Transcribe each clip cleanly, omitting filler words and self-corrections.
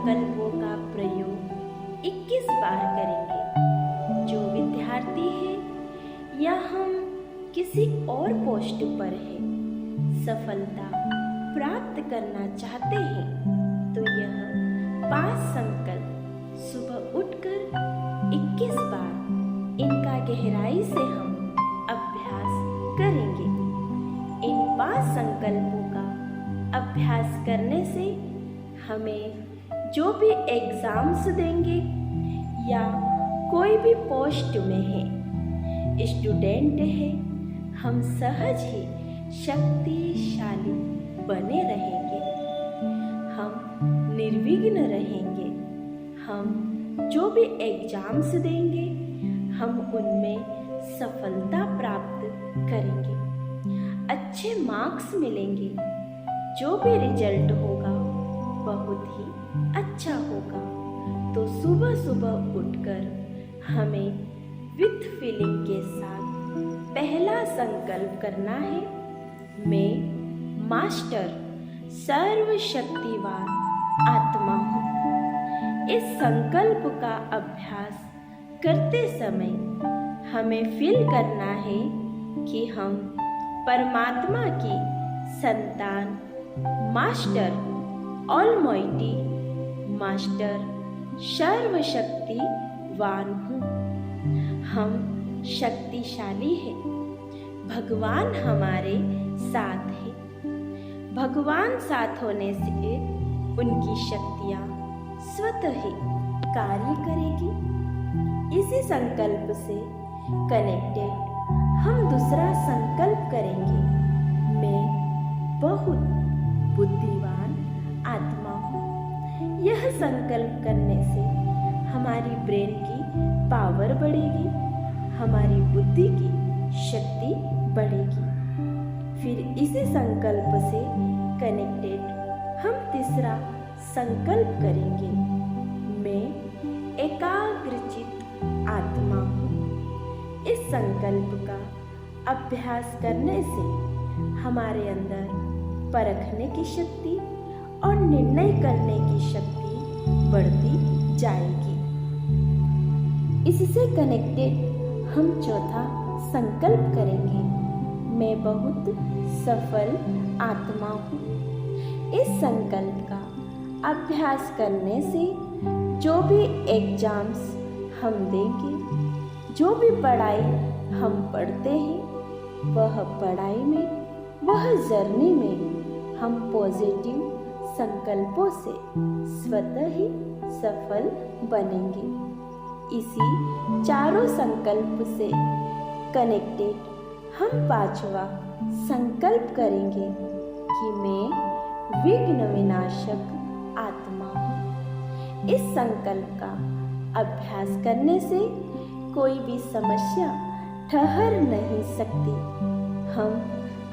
संकल्पों का प्रयोग 21 बार करेंगे। जो विद्यार्थी है या हम किसी और पोस्ट पर है, सफलता प्राप्त करना चाहते हैं, तो यह 5 संकल्प सुबह उठकर 21 बार इनका गहराई से हम अभ्यास करेंगे। इन 5 संकल्पों का अभ्यास करने से हमें जो भी एग्जाम्स देंगे या कोई भी पोस्ट में है, स्टूडेंट है, हम सहज ही शक्तिशाली बने रहेंगे। हम निर्विघ्न रहेंगे। हम जो भी एग्जाम्स देंगे, हम उनमें सफलता प्राप्त करेंगे। अच्छे मार्क्स मिलेंगे। जो भी रिजल्ट होगा बहुत ही अच्छा होगा। तो सुबह सुबह उठकर हमें विथ फीलिंग के साथ पहला संकल्प करना है, मैं मास्टर सर्वशक्तिवान आत्मा हूँ। इस संकल्प का अभ्यास करते समय हमें फील करना है कि हम परमात्मा की संतान, मास्टर ऑलमाइटी, मास्टर सर्वशक्तिवान हूँ। हम शक्तिशाली हैं। भगवान हमारे साथ है। भगवान साथ होने से उनकी शक्तियाँ स्वतः ही कार्य करेगी। इसी संकल्प से कनेक्टेड हम दूसरा संकल्प करेंगे, मैं बहुत बुद्धिमान आत्मा हूँ। यह संकल्प करने से हमारी ब्रेन की पावर बढ़ेगी, हमारी बुद्धि की शक्ति बढ़ेगी। फिर इसी संकल्प से कनेक्टेड हम तीसरा संकल्प करेंगे, मैं एकाग्रचित आत्मा हूँ। इस संकल्प का अभ्यास करने से हमारे अंदर परखने की शक्ति और निर्णय करने की शक्ति बढ़ती जाएगी। इससे कनेक्टेड हम चौथा संकल्प करेंगे, मैं बहुत सफल आत्मा हूँ। इस संकल्प का अभ्यास करने से जो भी एग्जाम्स हम देंगे, जो भी पढ़ाई हम पढ़ते हैं, वह पढ़ाई में, वह जर्नी में हम पॉजिटिव संकल्पों से स्वतः ही सफल बनेंगे। इसी चारों संकल्प से कनेक्टेड हम पांचवा संकल्प करेंगे कि मैं विघ्न विनाशक आत्मा हूँ। इस संकल्प का अभ्यास करने से कोई भी समस्या ठहर नहीं सकती। हम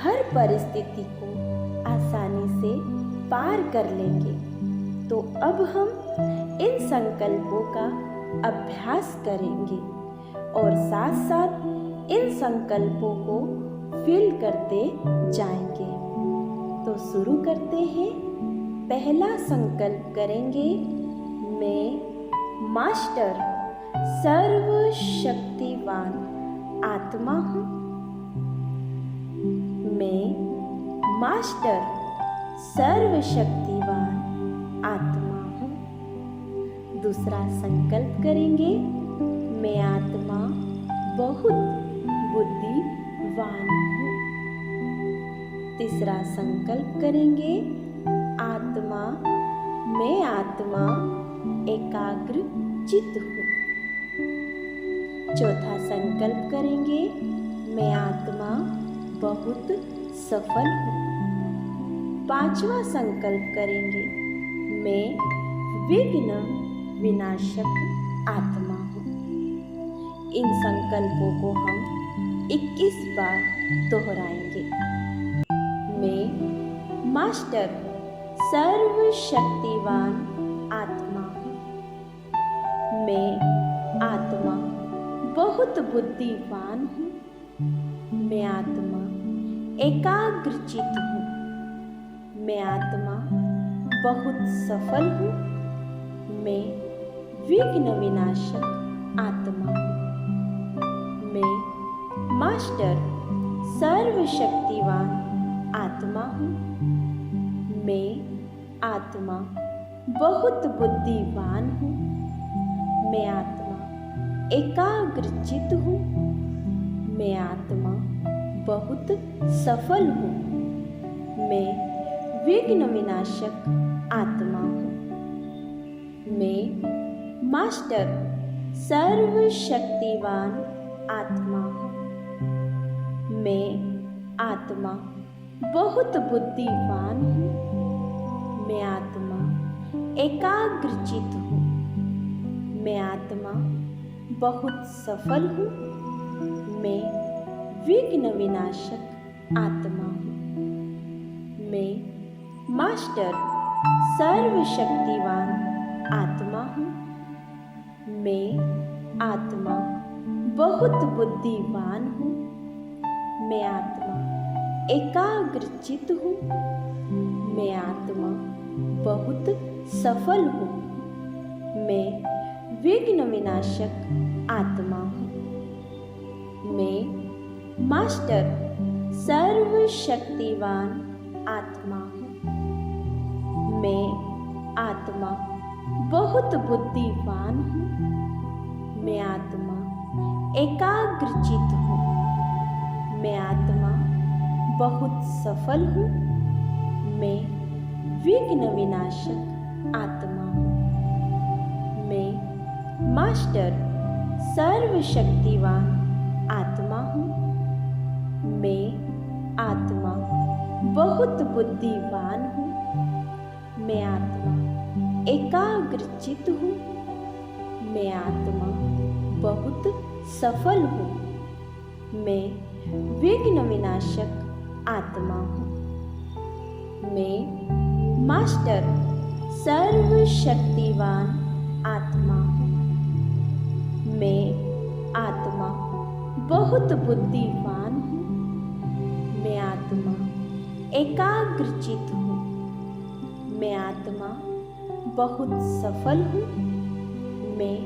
हर परिस्थिति को आसानी से पार कर लेंगे। तो अब हम इन संकल्पों का अभ्यास करेंगे और साथ साथ इन संकल्पों को फील करते जाएंगे। तो शुरू करते हैं। पहला संकल्प करेंगे, मैं मास्टर सर्वशक्तिवान आत्मा हूँ। मैं मास्टर सर्वशक्तिवान आत्मा हूँ। दूसरा संकल्प करेंगे, मैं आत्मा बहुत बुद्धिमान हूँ। तीसरा संकल्प करेंगे, मैं आत्मा एकाग्र चित्त हूँ। चौथा संकल्प करेंगे, मैं आत्मा बहुत सफल हूँ। पांचवा संकल्प करेंगे, मैं विघ्न विनाशक आत्मा हूँ। इन संकल्पों को हम 21 बार दोहराएंगे। मैं मास्टर सर्वशक्तिवान आत्मा हूँ। मैं आत्मा बहुत बुद्धिमान हूँ। मैं आत्मा एकाग्रचित्त हूँ। मैं आत्मा बहुत सफल हूँ। मैं विघ्न विनाशक आत्मा हूँ। मैं मास्टर सर्वशक्तिवान आत्मा हूँ। मैं आत्मा बहुत बुद्धिमान हूँ। मैं आत्मा एकाग्रचित हूँ। मैं आत्मा बहुत सफल हूँ। मैं विघ्न विनाशक आत्मा हूँ। मैं मास्टर सर्वशक्तिवान आत्मा हूँ। मैं आत्मा बहुत बुद्धिमान हूँ। मैं आत्मा एकाग्रचित हूँ। मैं आत्मा बहुत सफल हूँ। मैं विघ्न विनाशक आत्मा हूँ। मैं मास्टर सर्वशक्तिवान आत्मा हूँ। मैं आत्मा बहुत बुद्धिमान हूँ। मैं आत्मा एकाग्रचित हूँ। मैं आत्मा बहुत सफल हूँ। मैं विघ्न विनाशक आत्मा हूँ। मैं मास्टर सर्वशक्तिवान आत्मा हूँ। मैं आत्मा बहुत बुद्धिमान हूँ। मैं आत्मा एकाग्रचित हूँ। मैं आत्मा बहुत सफल हूँ। मैं विघ्न विनाशक आत्मा हूँ। मैं मास्टर सर्वशक्तिवान आत्मा हूँ। मैं आत्मा बहुत बुद्धिमान हूँ। मैं आत्मा एकाग्रचित हूँ। मैं आत्मा बहुत सफल हूँ। मैं विघ्न विनाशक आत्मा हूँ। मैं मास्टर सर्वशक्तिवान आत्मा हूँ। मैं आत्मा बहुत बुद्धिमान हूँ। मैं आत्मा एकाग्रचित हूँ। मैं आत्मा बहुत सफल हूँ। मैं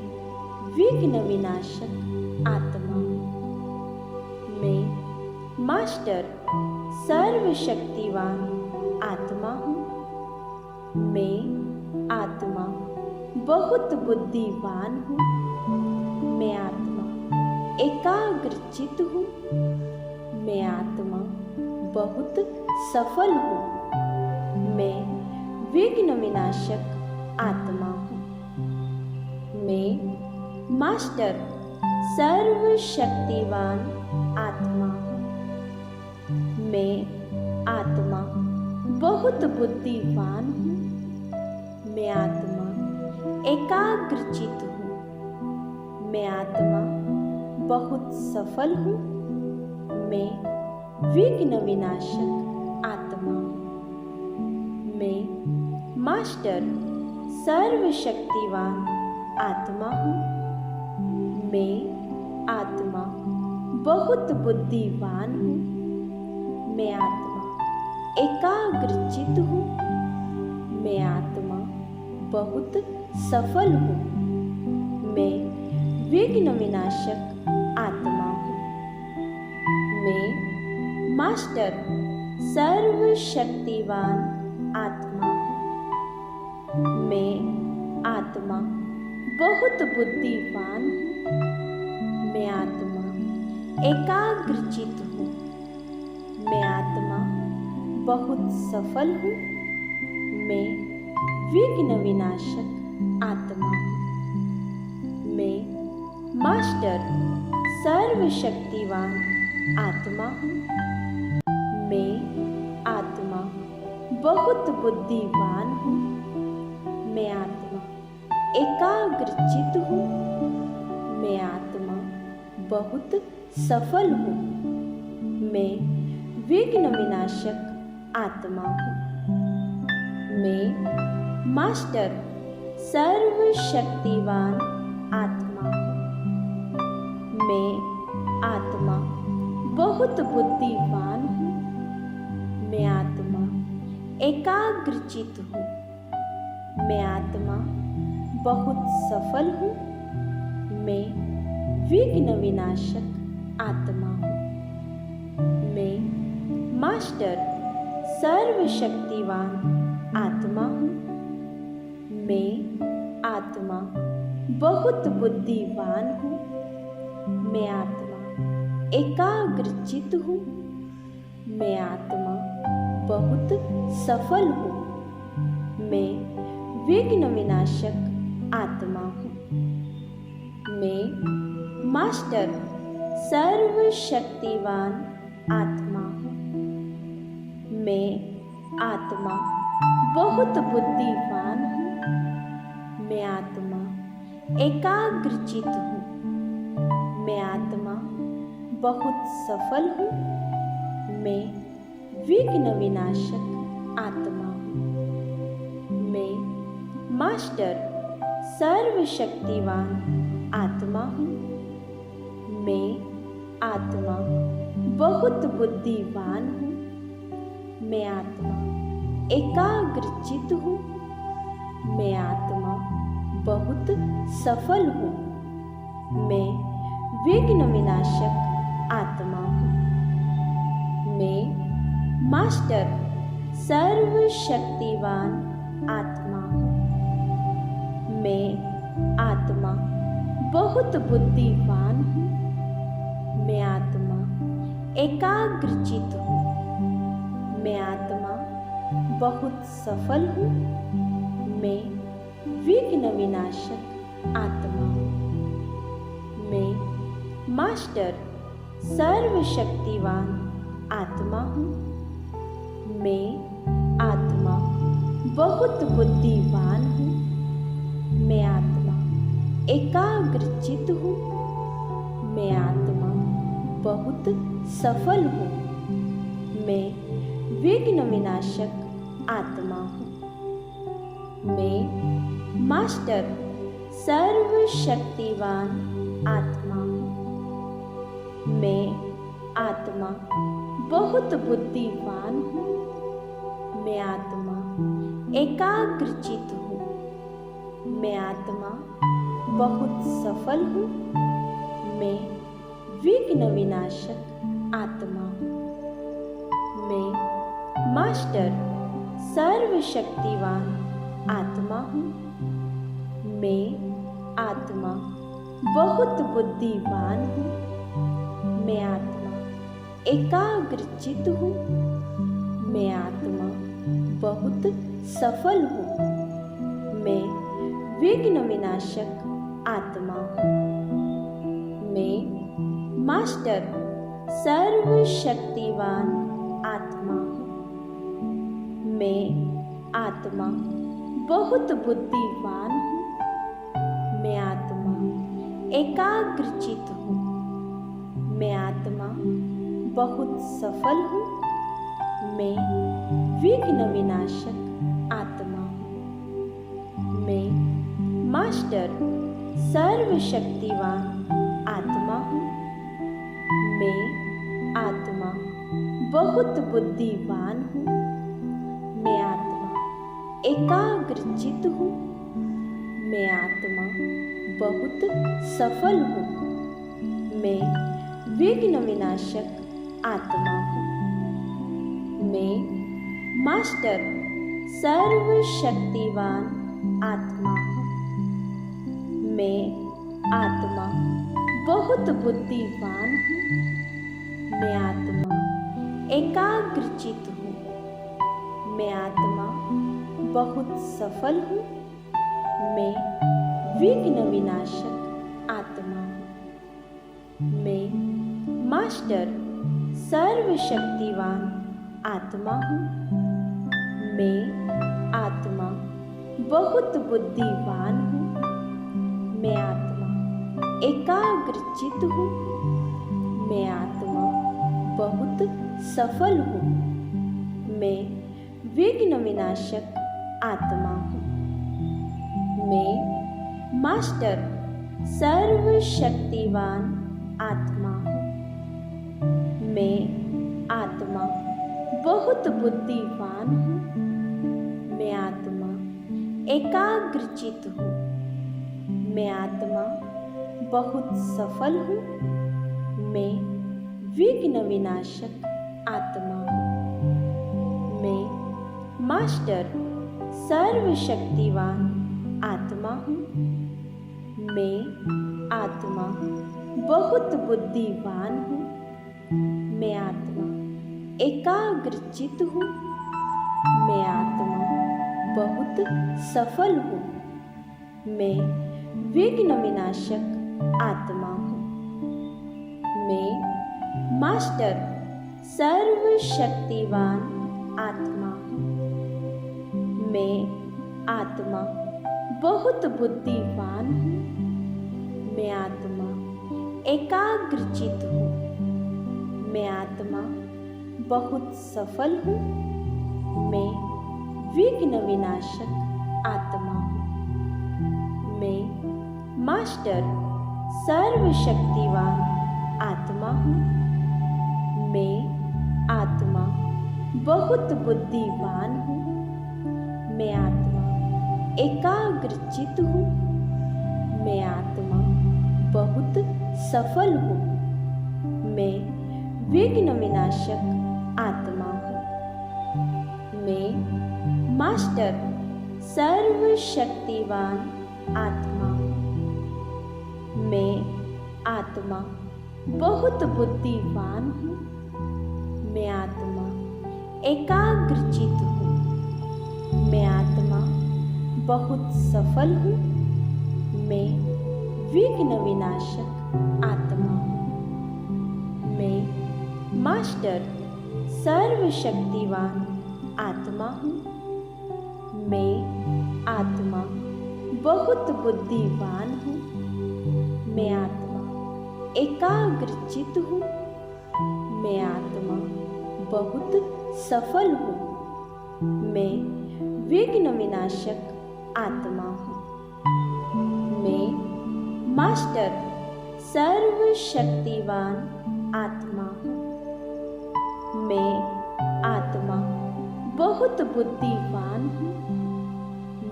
विघ्न विनाशक आत्मा हूँ। मैं मास्टर सर्वशक्तिवान आत्मा हूँ। मैं आत्मा बहुत बुद्धिमान हूँ। मैं आत्मा एकाग्रचित हूँ। मैं आत्मा बहुत सफल हूँ। मैं विघ्न विनाशक आत्मा हूँ। मैं मास्टर सर्वशक्तिवान आत्मा हूँ। मैं आत्मा बहुत बुद्धिमान हूँ। मैं आत्मा एकाग्रचित हूँ। मैं आत्मा बहुत सफल हूँ। मैं विघ्न विनाशक आत्मा हूँ। मैं मास्टर सर्वशक्तिवान आत्मा हूँ। मैं आत्मा बहुत बुद्धिमान हूँ। मैं आत्मा एकाग्रचित हूँ। मैं आत्मा बहुत सफल हूँ। मैं विघ्न विनाशक आत्मा हूँ। मैं मास्टर सर्वशक्तिवान आत्मा हूँ। मैं आत्मा बहुत बुद्धिमान हूँ। मैं आत्मा एकाग्रचित हूँ। मैं आत्मा बहुत सफल हूँ। मैं विघ्न विनाशक आत्मा हूँ। मैं मास्टर सर्वशक्तिवान आत्मा हूँ। मैं आत्मा बहुत बुद्धिमान हूँ। मैं आत्मा एकाग्रचित हूँ। मैं आत्मा बहुत सफल हूँ। मैं विघ्न विनाशक आत्मा हूँ। मैं मास्टर सर्वशक्तिवान आत्मा हूँ। मैं आत्मा बहुत बुद्धिमान हूँ। मैं आत्मा एकाग्रचित हूँ। मैं आत्मा बहुत सफल हूँ। मैं विघ्न विनाशक आत्मा हूँ। मैं मास्टर सर्वशक्तिवान आत्मा हूँ। मैं आत्मा बहुत बुद्धिमान हूँ। मैं आत्मा एकाग्रचित हूँ। मैं आत्मा बहुत सफल हूँ। मैं विघ्न विनाशक आत्मा हूँ। मैं मास्टर सर्वशक्तिवान आत्मा हूँ। मैं आत्मा बहुत बुद्धिमान हूँ। मैं आत्मा एकाग्रचित हूँ। मैं आत्मा बहुत सफल हूँ। मैं विघ्न विनाशक आत्मा हूँ। मैं मास्टर सर्वशक्तिवान आत्मा हूँ। मैं आत्मा बहुत बुद्धिमान हूँ। मैं आत्मा एकाग्रचित हूँ। मैं आत्मा बहुत सफल हूँ। मैं विघ्न विनाशक आत्मा हूँ। मैं मास्टर सर्वशक्तिवान आत्मा हूँ। मैं आत्मा बहुत बुद्धिमान हूँ। मैं आत्मा एकाग्रचित हूँ। मैं आत्मा बहुत सफल हूँ। मैं विघ्न विनाशक आत्मा हूँ। मैं मास्टर सर्वशक्तिवान आत्मा हूँ। मैं आत्मा बहुत बुद्धिमान हूँ। मैं आत्मा एकाग्रचित हूँ। मैं आत्मा बहुत सफल हूँ। मैं विघ्न विनाशक आत्मा हूँ। मैं मास्टर सर्वशक्तिवान आत्मा हूँ। मैं आत्मा बहुत बुद्धिमान हूँ। मैं आत्मा एकाग्रचित हूँ। मैं आत्मा बहुत सफल हूँ। मैं विघ्न विनाशक आत्मा हूँ। मैं मास्टर सर्वशक्तिवान आत्मा हूँ। मैं आत्मा बहुत बुद्धिमान हूँ। मैं आत्मा एकाग्रचित हूँ। मैं आत्मा बहुत सफल हूँ। मैं विघ्न विनाशक आत्मा हूँ। मैं मास्टर सर्वशक्तिवान आत्मा हूँ। मैं आत्मा बहुत बुद्धिमान हूँ। मैं आत्मा एकाग्रचित हूँ। मैं आत्मा बहुत सफल हूँ। मैं विघ्न विनाशक आत्मा हूँ। मैं मास्टर सर्वशक्तिवान आत्मा हूँ। मैं आत्मा बहुत बुद्धिमान हूँ। मैं आत्मा एकाग्रचित हूँ। मैं आत्मा बहुत सफल हूँ। मैं विघ्न विनाशक आत्मा हूँ। मैं मास्टर सर्वशक्तिवान आत्मा हूँ। मैं आत्मा बहुत बुद्धिमान हूँ। मैं आत्मा एकाग्रचित हूँ। मैं आत्मा बहुत सफल हूँ। मैं विघ्न विनाशक आत्मा हूँ। मैं मास्टर सर्वशक्तिवान आत्मा हूँ। मैं आत्मा बहुत बुद्धिमान हूँ। मैं आत्मा एकाग्रचित हूँ। मैं आत्मा बहुत सफल हूँ। मैं विघ्न विनाशक आत्मा हूँ। मैं मास्टर सर्वशक्तिवान आत्मा हूँ। मैं आत्मा बहुत बुद्धिमान हूँ। मैं आत्मा एकाग्रचित हूँ। मैं आत्मा बहुत सफल हूँ। मैं विघ्न विनाशक आत्मा हूँ। मैं मास्टर सर्वशक्तिवान आत्मा हूँ। मैं आत्मा बहुत बुद्धिमान हूँ। मैं आत्मा एकाग्रचित्त हूँ। मैं आत्मा बहुत सफल हूँ। मैं विघ्न विनाशक आत्मा हूँ। मैं मास्टर सर्वशक्तिवान आत्मा हूँ। मैं आत्मा बहुत बुद्धिमान हूँ। मैं आत्मा एकाग्रचित्त हूँ। मैं आत्मा बहुत सफल हूँ। मैं विघ्न विनाशक आत्मा हूँ। मैं मास्टर सर्वशक्तिवान आत्मा हूँ। मैं आत्मा बहुत बुद्धिमान हूँ। मैं आत्मा एकाग्रचित्त हूँ। मैं आत्मा बहुत सफल हूँ। मैं विघ्न विनाशक आत्मा हूँ। मैं मास्टर सर्वशक्तिवान आत्मा हूँ। मैं आत्मा बहुत बुद्धिमान हूँ। मैं आत्मा एकाग्रचित्त हूँ। मैं आत्मा बहुत सफल हूँ। मैं विघ्न विनाशक आत्मा हूँ। मैं मास्टर सर्वशक्तिवान आत्मा हूँ। मैं आत्मा बहुत बुद्धिमान हूँ। मैं आत्मा एकाग्रचित्त हूँ। मैं आत्मा बहुत सफल हूँ। मैं विघ्न विनाशक आत्मा हूँ। मैं मास्टर सर्वशक्तिवान आत्मा हूँ। मैं आत्मा बहुत बुद्धिमान हूँ।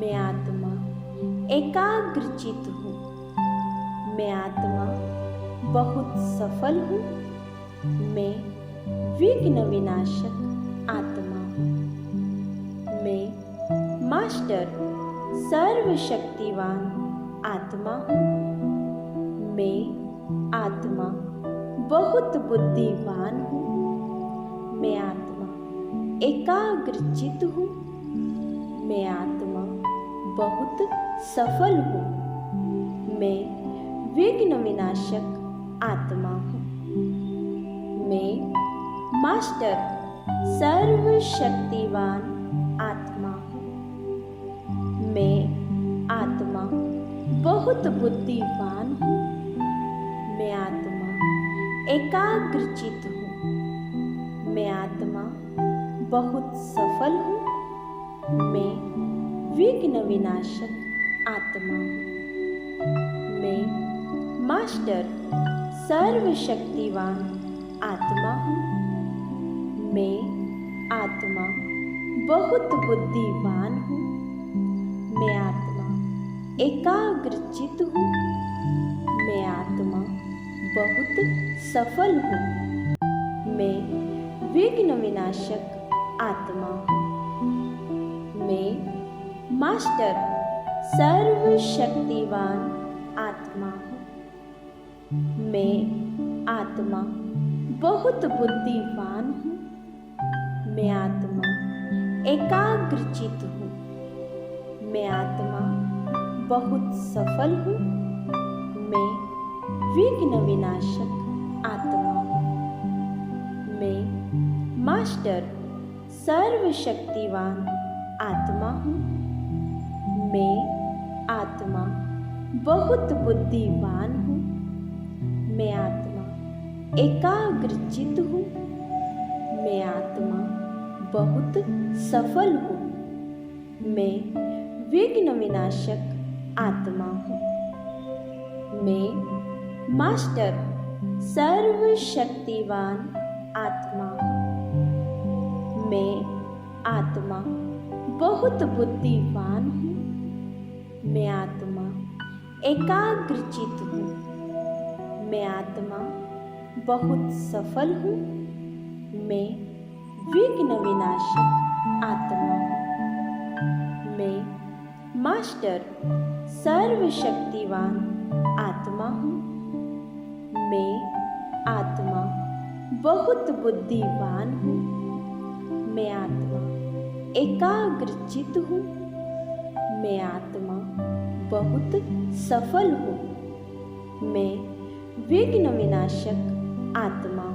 मैं आत्मा एकाग्रचित्त हूँ। मैं आत्मा बहुत सफल हूँ। मैं विघ्न विनाशक आत्मा हूँ। मैं मास्टर सर्वशक्तिवान आत्मा हूँ। मैं आत्मा बहुत बुद्धिमान हूँ। मैं आत्मा एकाग्रचित्त हूँ। मैं आत्मा बहुत सफल हूँ। मैं विघ्न विनाशक आत्मा हूँ। मैं मास्टर सर्वशक्तिवान आत्मा हूँ। मैं आत्मा बहुत बुद्धिमान हूँ। मैं आत्मा एकाग्रचित्त हूँ। मैं आत्मा बहुत सफल हूँ। मैं विघ्न विनाशक आत्मा हूँ। मैं मास्टर सर्वशक्तिवान आत्मा हूँ। मैं आत्मा बहुत बुद्धिमान हूँ। मैं आत्मा एकाग्रचित्त हूँ। मैं आत्मा बहुत सफल हूँ। मैं विघ्न विनाशक आत्मा हूँ। मैं मास्टर सर्वशक्तिवान आत्मा हूँ। मैं आत्मा बहुत बुद्धिमान हूँ। मैं आत्मा एकाग्रचित्त हूँ। मैं आत्मा बहुत सफल हूँ। मैं विघ्न विनाशक आत्मा हूँ। मैं मास्टर सर्वशक्तिवान आत्मा हूँ। मैं आत्मा बहुत बुद्धिमान हूँ। मैं आत्मा एकाग्रचित्त हूँ। मैं आत्मा बहुत सफल हूँ। मैं विघ्न विनाशक आत्मा हूँ। मैं मास्टर सर्वशक्तिवान आत्मा हूँ। मैं आत्मा बहुत बुद्धिमान हूँ। मैं आत्मा एकाग्रचित हूँ। मैं आत्मा बहुत सफल हूँ। मैं विघ्न विनाशक आत्मा हूँ। मैं मास्टर सर्वशक्तिवान आत्मा हूँ। मैं आत्मा बहुत बुद्धिमान हूँ। मैं आत्मा एकाग्रचित हूँ। मैं आत्मा बहुत सफल हूँ। मैं विघ्न विनाशक आत्मा